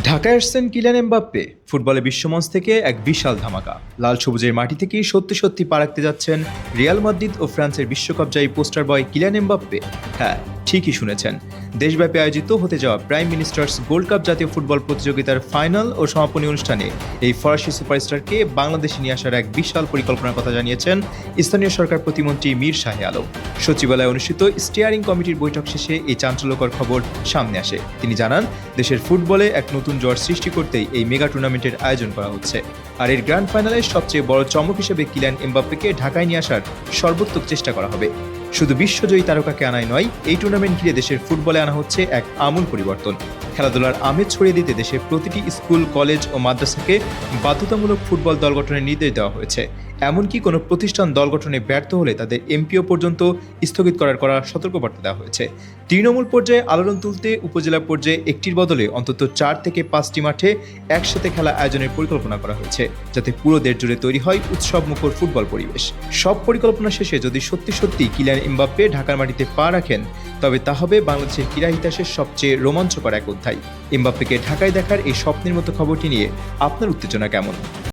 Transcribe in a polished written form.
ঢাকায় আসছেন Kylian Mbappe. ফুটবলে বিশ্বমঞ্চ থেকে এক বিশাল ধামাকা। লাল সবুজের মাটি থেকেই সত্যি সত্যি পা রাখতে যাচ্ছেন রিয়াল মাদ্রিদ ও ফ্রান্সের বিশ্বকাপ জয়ী পোস্টার বয় কিলিয়ান এমবাপ্পে। হ্যাঁ, ঠিকই শুনেছেন। দেশব্যাপী আয়োজিত হতে যাওয়া প্রাইম মিনিস্টার্স গোল্ড কাপ জাতীয় ফুটবল প্রতিযোগিতার ফাইনাল ও সমাপনী অনুষ্ঠানে এই ফরাসি সুপারস্টারকে বাংলাদেশে নিয়ে আসার এক বিশাল পরিকল্পনার কথা জানিয়েছেন স্থানীয় সরকার প্রতিমন্ত্রী মীর শাহে আলম। সচিবালয়ে অনুষ্ঠিত স্টিয়ারিং কমিটির বৈঠক শেষে এই চাঞ্চল্যকর খবর সামনে আসে। তিনি জানান, দেশের ফুটবলে এক নতুন জোয়ার সৃষ্টি করতেই এই মেগা টুর্নামেন্টের আয়োজন করা হচ্ছে। আর এর গ্র্যান্ড ফাইনালের সবচেয়ে বড় চমক হিসেবে কিলিয়ান এমবাপ্পেকে ঢাকায় নিয়ে আসার সর্বোত্তক চেষ্টা করা হবে। শুধু বিশ্বজয়ী তারকাকে আনাই নয়, এই টুর্নামেন্ট ঘিরে দেশের ফুটবলে আনা হচ্ছে এক আমূল পরিবর্তন। খেলাধুলার আমেজ ছড়িয়ে দিতে দেশের প্রতিটি স্কুল, কলেজ ও মাদ্রাসাকে বাধ্যতামূলক ফুটবল দল গঠনের নির্দেশ দেওয়া হয়েছে। এমনকি কোনো প্রতিষ্ঠান দল গঠনে ব্যর্থ হলে তাদের এমপিও পর্যন্ত স্থগিত করার সতর্কবার্তা দেওয়া হয়েছে। তৃণমূল পর্যায়ে আলোড়ন তুলতে উপজেলা পর্যায়ে একটির বদলে অন্তত 4 থেকে 5টি মাঠে একসাথে খেলা আয়োজনের পরিকল্পনা করা হয়েছে, যাতে পুরো দেশ জুড়ে তৈরি হয় উৎসবমুখর ফুটবল পরিবেশ। সব পরিকল্পনা শেষে যদি সত্যি সত্যি কিলিয়ান এমবাপ্পে ঢাকার মাটিতে পা রাখেন, তবে তা হবে বাংলাদেশের ক্রীড়া ইতিহাসের সবচেয়ে রোমাঞ্চকর এক অধ্যায়। এমবাপ্পেকে ঢাকায় দেখার এই স্বপ্নের মতো খবরটি নিয়ে আপনার উত্তেজনা কেমন?